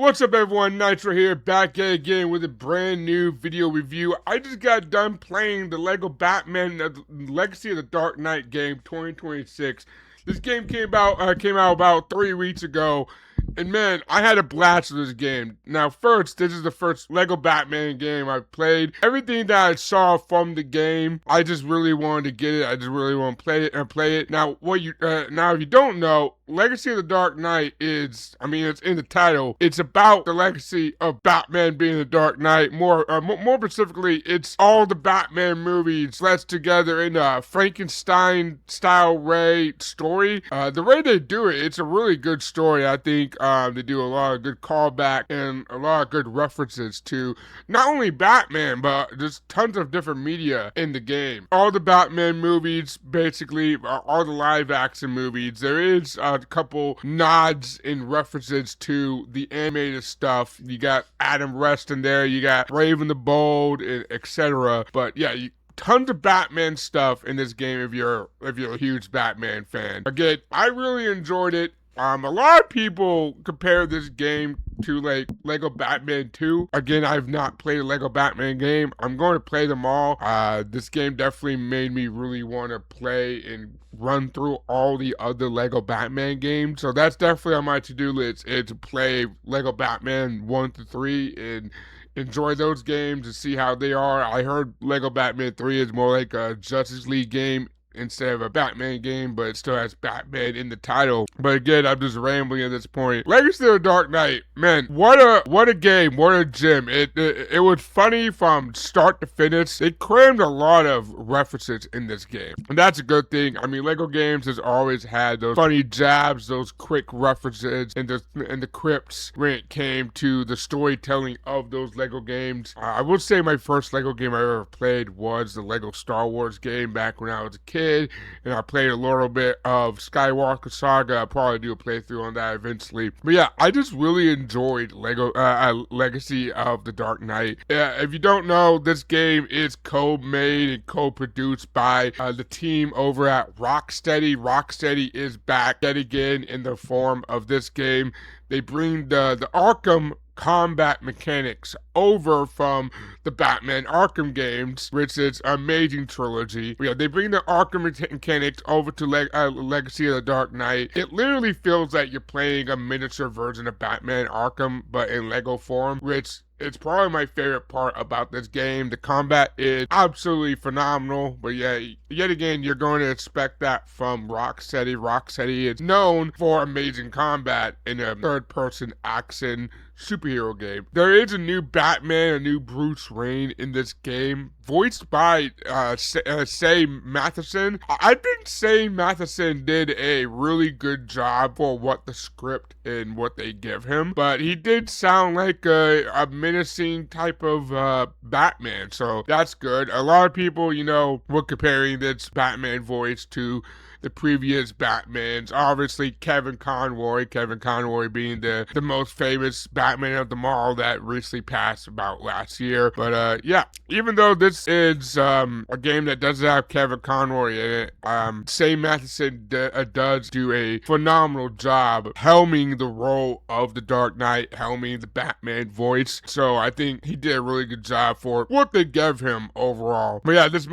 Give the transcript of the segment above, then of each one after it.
What's up everyone, Nitro here, back at again with a brand new video review. I just got done playing the LEGO Batman Legacy of the Dark Knight game 2026. This game came out about 3 weeks ago, and man, I had a blast with this game. Now first, this is the first LEGO Batman game I've played. Everything that I saw from the game, I just really wanted to get it. I just really want to play it. Now, if you don't know, Legacy of the Dark Knight is, it's in the title. It's about the legacy of Batman being the Dark Knight. More specifically, it's all the Batman movies let's together in a Frankenstein-style story. The way they do it, it's a really good story. I think they do a lot of good callback and a lot of good references to not only Batman, but just tons of different media in the game. All the Batman movies, basically, all the live-action movies. There is a couple nods and references to the animated stuff. You got Adam West in there, you got Brave and the Bold, etc. But yeah, tons of Batman stuff in this game if you're a huge Batman fan. Again, I really enjoyed it. A lot of people compare this game to like LEGO Batman 2. Again, I've not played a LEGO Batman game. I'm going to play them all. This game definitely made me really want to play and run through all the other LEGO Batman games. So that's definitely on my to-do list, is to play LEGO Batman 1 to 3 and enjoy those games and see how they are. I heard LEGO Batman 3 is more like a Justice League game instead of a Batman game, but it still has Batman in the title. But again, I'm just rambling at this point. Legacy of the Dark Knight, man, what a game, what a gem. It was funny from start to finish. It crammed a lot of references in this game, and that's a good thing. LEGO games has always had those funny jabs, those quick references, and the crypts when it came to the storytelling of those LEGO games. I will say my first LEGO game I ever played was the LEGO Star Wars game back when I was a kid. And I played a little bit of Skywalker Saga. I'll probably do a playthrough on that eventually. But yeah, I just really enjoyed Legacy of the Dark Knight. If you don't know, this game is co-made and co-produced by the team over at Rocksteady. Rocksteady is back yet again in the form of this game. They bring the Arkham combat mechanics over from the Batman Arkham games, which is an amazing trilogy. Yeah, they bring the Arkham mechanics over to Legacy of the Dark Knight. It literally feels like you're playing a miniature version of Batman Arkham, but in Lego form, which it's probably my favorite part about this game. The combat is absolutely phenomenal, but yeah, yet again, you're going to expect that from Rocksteady. Rocksteady is known for amazing combat in a third-person action superhero game. There is a new Batman, a new Bruce Wayne in this game, voiced by Say Matheson. I think Say Matheson did a really good job for what the script and what they give him, but he did sound like a menacing type of Batman, so that's good. A lot of people, were comparing this Batman voice to the previous Batmans. Obviously, Kevin Conroy being the most famous Batman of them all that recently passed about last year. But yeah, even though this is a game that doesn't have Kevin Conroy in it, Say Matheson does do a phenomenal job helming the role of the Dark Knight, helming the Batman voice. So I think he did a really good job for what they gave him overall. But yeah, this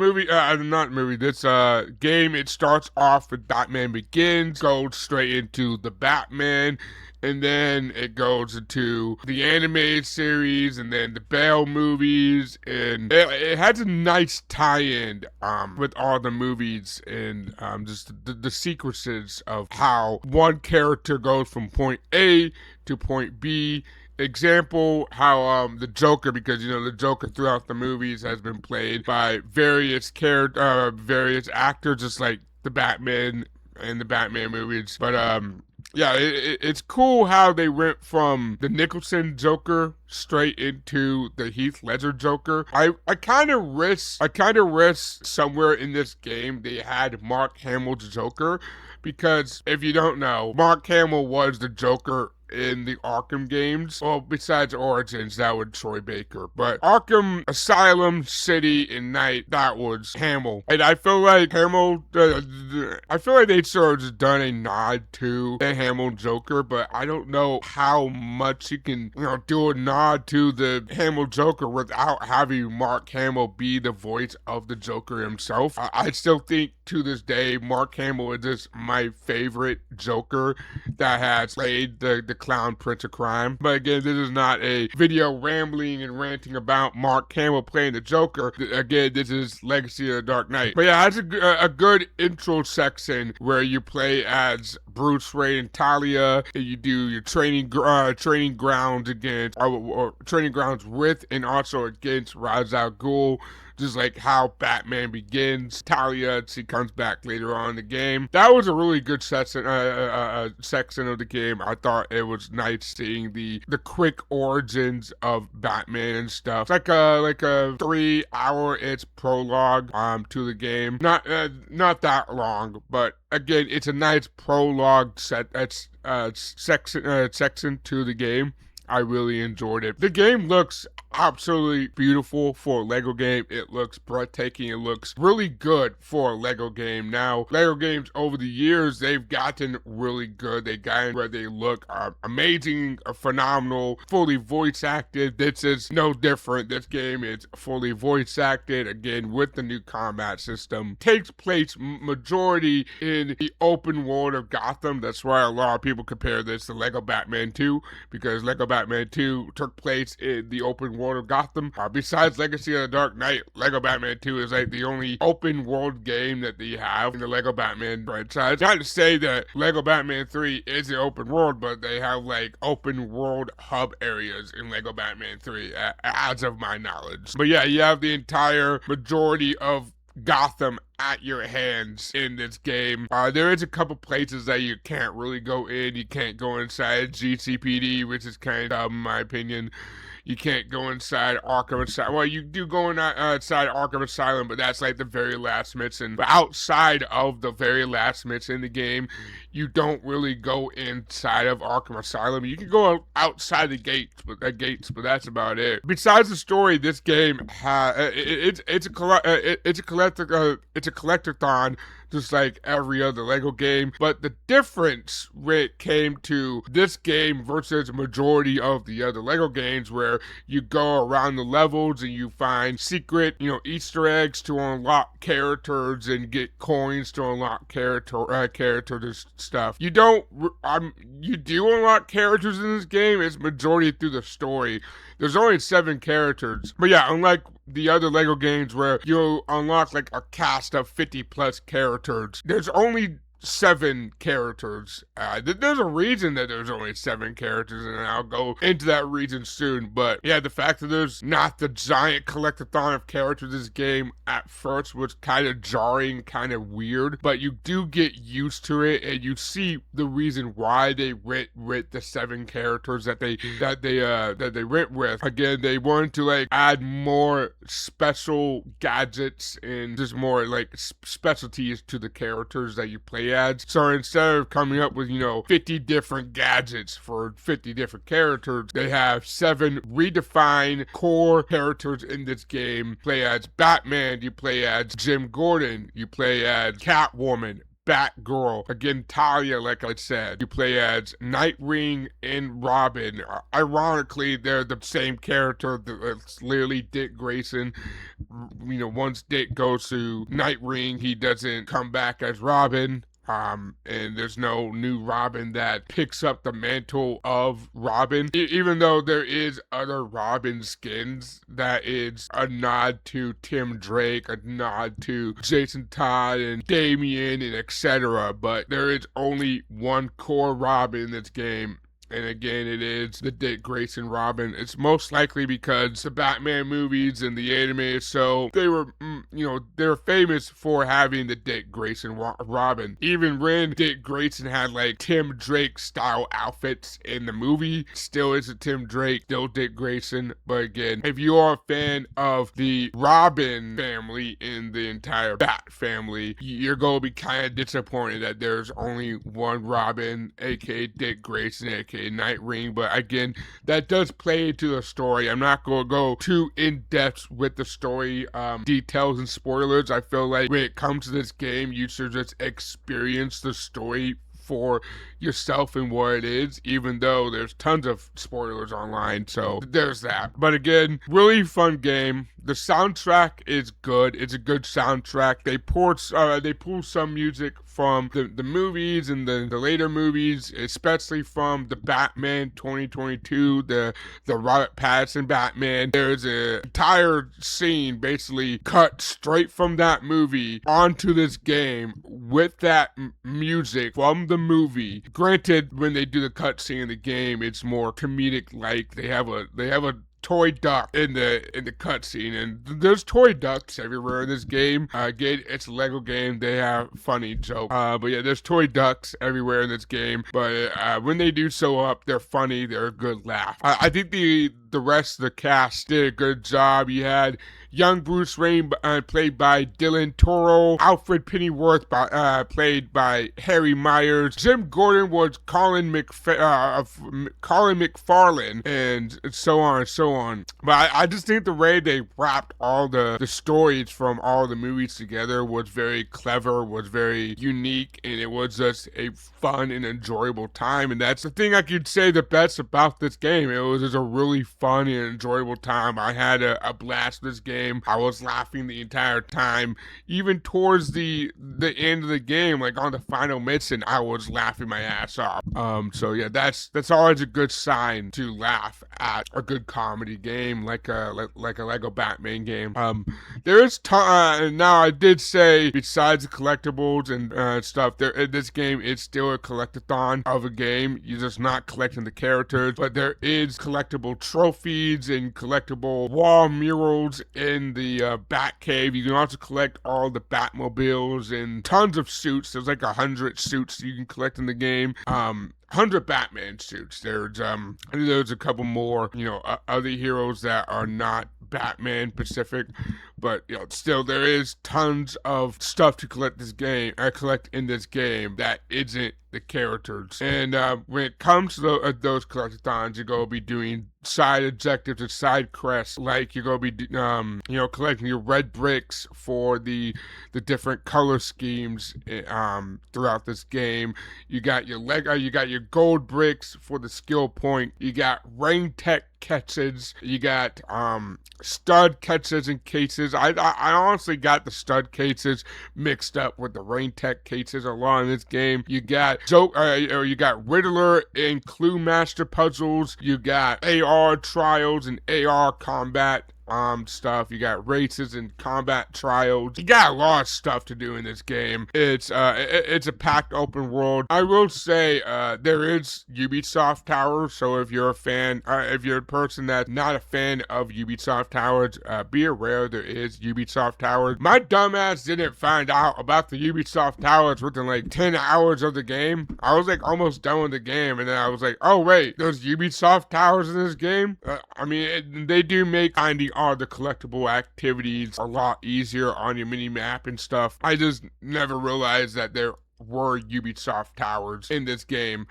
game, it starts off with Batman Begins, goes straight into the Batman, and then it goes into the animated series, and then the Bale movies, and it has a nice tie-in with all the movies, and just the sequences of how one character goes from point A to point B. Example, how the Joker, because the Joker throughout the movies has been played by various actors, just like the Batman and the Batman movies. But yeah, it's cool how they went from the Nicholson Joker straight into the Heath Ledger Joker. I kind of risk somewhere in this game they had Mark Hamill's Joker, because if you don't know, Mark Hamill was the Joker in the Arkham games. Well, besides Origins, that was Troy Baker. But Arkham Asylum, City, and Night, that was Hamill. And I feel like I feel like they sort of just done a nod to the Hamill Joker, but I don't know how much you can, do a nod to the Hamill Joker without having Mark Hamill be the voice of the Joker himself. I still think to this day, Mark Hamill is just my favorite Joker that has played the Clown Prince of Crime. But again, this is not a video rambling and ranting about Mark Hamill playing the Joker. Again, this is Legacy of the Dark Knight. But yeah, it's a good intro section where you play as Bruce Wayne and Talia, and you do your training grounds against, or training grounds with and also against Ra's al Ghul. Just like how Batman begins, Talia, she comes back later on in the game. That was a really good section of the game. I thought it was nice seeing the quick origins of Batman and stuff. It's like a 3-hour prologue to the game. Not that long, but again, it's a nice prologue section to the game. I really enjoyed it. The game looks absolutely beautiful for a LEGO game. It looks breathtaking. It looks really good for a LEGO game. Now, LEGO games over the years, they've gotten really good. They got where they look amazing, phenomenal, fully voice acted. This is no different. This game is fully voice acted, again, with the new combat system. Takes place majority in the open world of Gotham. That's why a lot of people compare this to LEGO Batman 2, because LEGO Batman 2 took place in the open world of Gotham. Besides Legacy of the Dark Knight, LEGO Batman 2 is like the only open world game that they have in the LEGO Batman franchise. Not to say that LEGO Batman 3 is an open world, but they have like open world hub areas in LEGO Batman 3, as of my knowledge. But yeah, you have the entire majority of Gotham at your hands in this game. There is a couple places that you can't really go in. You can't go inside GCPD, which is kind of dumb in my opinion. You can't go inside Arkham Asylum. Well, you do go inside Arkham Asylum, but that's like the very last mission. But outside of the very last mission in the game, you don't really go inside of Arkham Asylum. You can go outside the gates, but that's about it. Besides the story, this game it's a collectathon, just like every other LEGO game. But the difference when it came to this game versus majority of the other LEGO games, where you go around the levels and you find secret, Easter eggs to unlock characters and get coins to unlock characters stuff. You do unlock characters in this game. It's majority through the story. There's only 7 characters. But yeah, unlike the other LEGO games where you unlock like a cast of 50 plus characters, there's only 7 characters. There's a reason that there's only 7 characters, and I'll go into that reason soon. But yeah, the fact that there's not the giant collectathon of characters in this game at first was kind of jarring, kind of weird. But you do get used to it, and you see the reason why they went with the 7 characters that they went with. Again, they wanted to like add more special gadgets and just more like specialties to the characters that you play ads. So instead of coming up with, 50 different gadgets for 50 different characters, they have 7 redefined core characters in this game. You play as Batman, you play as Jim Gordon, you play as Catwoman, Batgirl, again Talia, like I said. You play as Nightwing and Robin. Ironically, they're the same character. It's literally Dick Grayson. Once Dick goes to Nightwing, he doesn't come back as Robin. And there's no new Robin that picks up the mantle of Robin. Even though there is other Robin skins, that is a nod to Tim Drake, a nod to Jason Todd and Damian and etc. But there is only one core Robin in this game. And again, it is the Dick Grayson Robin. It's most likely because the Batman movies and the anime, so they were, they're famous for having the Dick Grayson Robin. Even when Dick Grayson had like Tim Drake style outfits in the movie, still isn't Tim Drake, still Dick Grayson. But again, if you are a fan of the Robin family in the entire Bat family, you're going to be kind of disappointed that there's only one Robin, aka Dick Grayson, aka okay, Nightwing, but again, that does play into the story. I'm not going to go too in-depth with the story details and spoilers. I feel like when it comes to this game, you should just experience the story for yourself and what it is, even though there's tons of spoilers online, so there's that. But again, really fun game. The soundtrack is good. It's a good soundtrack. They pull some music from the movies and the later movies, especially from the Batman 2022, the Robert Pattinson Batman. There's an entire scene basically cut straight from that movie onto this game with that music from the movie. Granted, when they do the cutscene in the game, it's more comedic. Like they have a toy duck in the cutscene, and there's toy ducks everywhere in this game. Again, it's a LEGO game. They have funny jokes. But yeah, there's toy ducks everywhere in this game. But when they do show up, they're funny. They're a good laugh. I think the rest of the cast did a good job. You had young Bruce Wayne, played by Dylan Toro. Alfred Pennyworth, played by Harry Myers. Jim Gordon was Colin McFarlane, and so on and so on. But I just think the way they wrapped all the stories from all the movies together was very clever, was very unique, and it was just a fun and enjoyable time. And that's the thing I could say the best about this game. It was just a really fun and enjoyable time. I had a blast with this game. I was laughing the entire time. Even towards the end of the game, like on the final mission, I was laughing my ass off. So yeah, that's always a good sign to laugh at a good comedy game like a LEGO Batman game. There is now I did say, besides the collectibles and stuff, this game is still a collectathon of a game. You're just not collecting the characters, but there is collectible trophies and collectible wall murals in the Batcave. You can also collect all the Batmobiles and tons of suits. There's like 100 suits you can collect in the game. 100 Batman suits. There's a couple more, other heroes that are not Batman specific, but still there is tons of stuff to collect in this game that isn't the characters. And when it comes to those collectathons, you're gonna be doing side objectives and side quests, like you're gonna be collecting your red bricks for the different color schemes throughout this game. You got your gold bricks for the skill point. You got rain tech catches. You got stud catches and cases. I honestly got the stud cases mixed up with the rain tech cases along this game. You got you got Riddler and Clue Master puzzles. You got AR trials and AR combat stuff. You got races and combat trials. You got a lot of stuff to do in this game. It's a packed open world. I will say there is Ubisoft Towers, so if you're a fan, if you're a person that's not a fan of Ubisoft Towers, be aware there is Ubisoft Towers. My dumbass didn't find out about the Ubisoft Towers within like 10 hours of the game. I was like almost done with the game, and then I was like, oh wait, there's Ubisoft Towers in this game? They do make finding all the collectible activities a lot easier on your mini map and stuff. I just never realized that there were Ubisoft Towers in this game.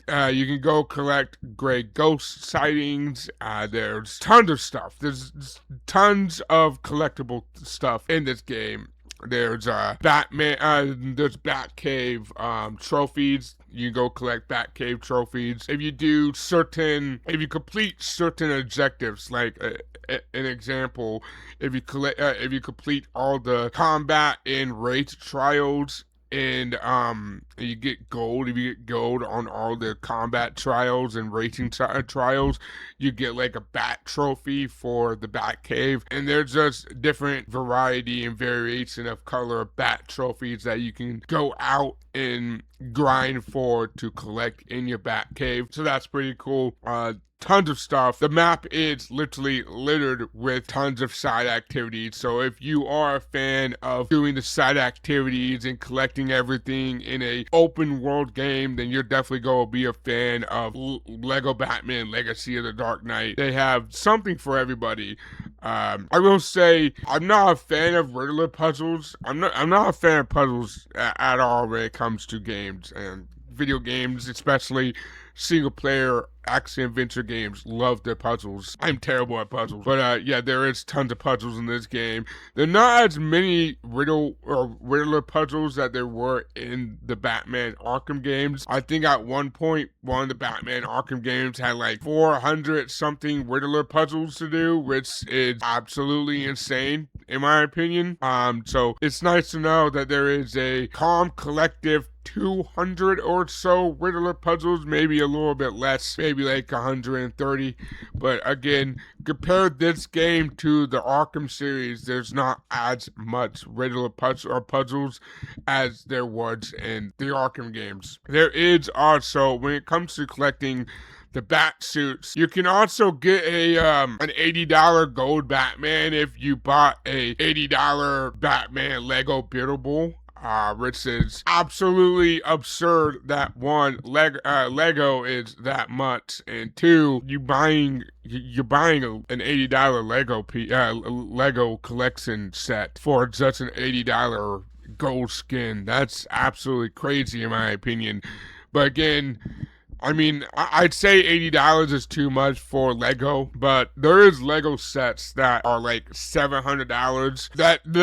You can go collect gray ghost sightings. There's tons of stuff. There's tons of collectible stuff in this game. There's Batman. There's Batcave trophies. You can go collect Batcave trophies. If you complete certain objectives, like an example, if you complete all the combat and race trials, and you get gold. If you get gold on all the combat trials and racing trials, you get like a bat trophy for the bat cave. And there's just different variety and variation of color bat trophies that you can go out and grind for to collect in your bat cave. So that's pretty cool. Tons of stuff. The map is literally littered with tons of side activities. So if you are a fan of doing the side activities and collecting everything in a open world game, then you're definitely going to be a fan of LEGO Batman Legacy of the Dark Knight. They have something for everybody. I will say I'm not a fan of Riddler puzzles. I'm not a fan of puzzles at all when it comes to games, and video games, especially single player action adventure games, love their puzzles. I'm terrible at puzzles, but yeah, there is tons of puzzles in this game. There are not as many Riddler puzzles that there were in the Batman Arkham games. I think at one point, one of the Batman Arkham games had like 400 something Riddler puzzles to do, which is absolutely insane in my opinion. So it's nice to know that there is a calm collective 200 or so Riddler puzzles, maybe a little bit less, maybe like 130. But again, compare this game to the Arkham series, there's not as much Riddler puzzles as there was in the Arkham games. There is also, when it comes to collecting the bat suits, you can also get a an $80 gold Batman if you bought a $80 Batman Lego Buildable. Which is absolutely absurd that one, Lego is that much, and two, you're buying an $80 Lego collection set for just an $80 gold skin. That's absolutely crazy in my opinion. But again, I mean, I'd say $80 is too much for Lego, but there is Lego sets that are like $700.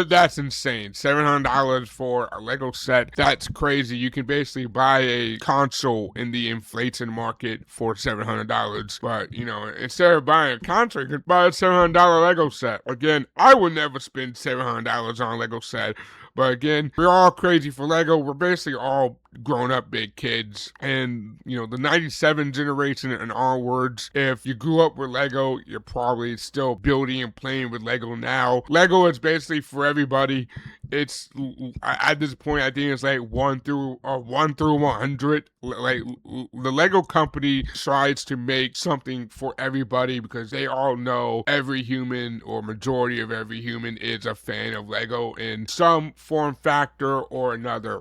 That's insane. $700 for a Lego set, that's crazy. You can basically buy a console in the inflation market for $700. But, you know, instead of buying a console, you can buy a $700 Lego set. Again, I would never spend $700 on a Lego set. But again, we're all crazy for Lego. We're basically all grown-up big kids. And, you know, the 97 generation and onwards, if you grew up with Lego, you're probably still building and playing with Lego now. Lego is basically for everybody. It's, at this point, I think it's like 1 through 100. Like, the Lego company tries to make something for everybody because they all know every human, or majority of every human, is a fan of Lego in some form factor or another.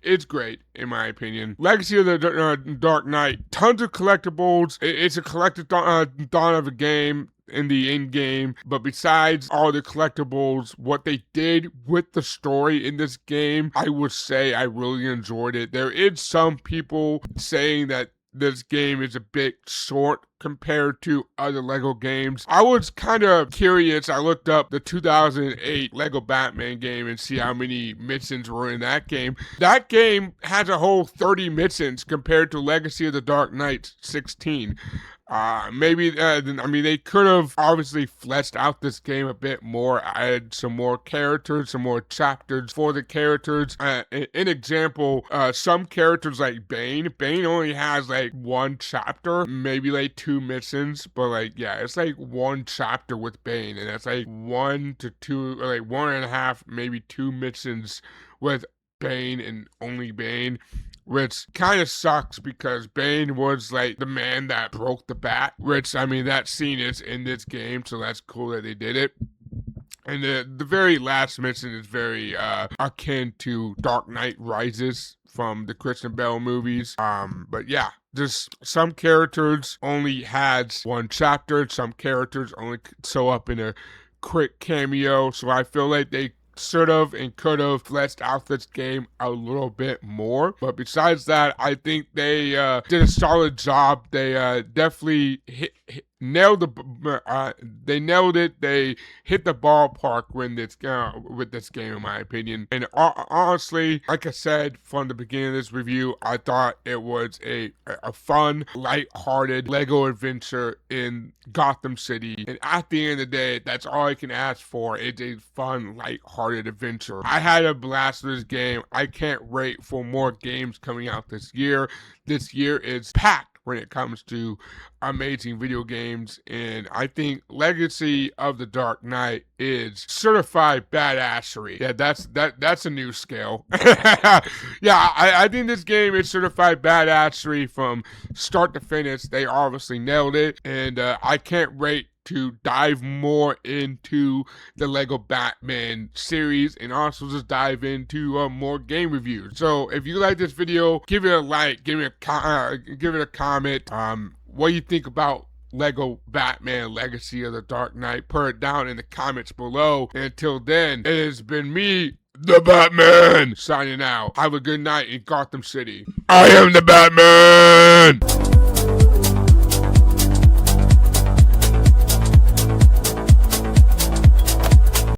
It's great in my opinion. Legacy of the Dark Knight, tons of collectibles. It's a collected dawn of a game in the end game, but besides all the collectibles, what they did with the story in this game, I would say I really enjoyed it. There is some people saying that this game is a bit short compared to other Lego games. I was kind of curious. I looked up the 2008 Lego Batman game and see how many missions were in that game. That game has a whole 30 missions compared to Legacy of the Dark Knight 16. I mean, they could have obviously fleshed out this game a bit more, added some more characters, some more chapters for the characters. An example, some characters like Bane only has like 1 chapter, maybe like 2 missions, but like, yeah, it's like 1 chapter with Bane, and that's like 1 to 2, or like 1.5, maybe 2 missions with Bane and only Bane. Which kind of sucks because Bane was like the man that broke the bat, which, I mean, that scene is in this game, so that's cool that they did it. And the very last mission is very akin to Dark Knight Rises from the Christian Bale movies. But yeah, just some characters only had 1 chapter, some characters only show up in a quick cameo, so I feel like they should have and could have fleshed out this game a little bit more. But besides that, I think they did a solid job. They definitely nailed it. They hit the ballpark with this game, in my opinion. And honestly, like I said from the beginning of this review, I thought it was a fun, light-hearted Lego adventure in Gotham City. And at the end of the day, that's all I can ask for. It's a fun, light-hearted adventure. I had a blast with this game. I can't wait for more games coming out this year. This year is packed when it comes to amazing video games, and I think Legacy of the Dark Knight is certified badassery. Yeah, that's a new scale. Yeah, I think this game is certified badassery from start to finish. They obviously nailed it, and I can't wait to dive more into the Lego Batman series and also just dive into more game reviews. So if you like this video, give it a like, give it a comment. What do you think about LEGO Batman Legacy of the Dark Knight. Put it down in the comments below. And until then, it has been me, the Batman, signing out. Have a good night in Gotham City. I am the Batman!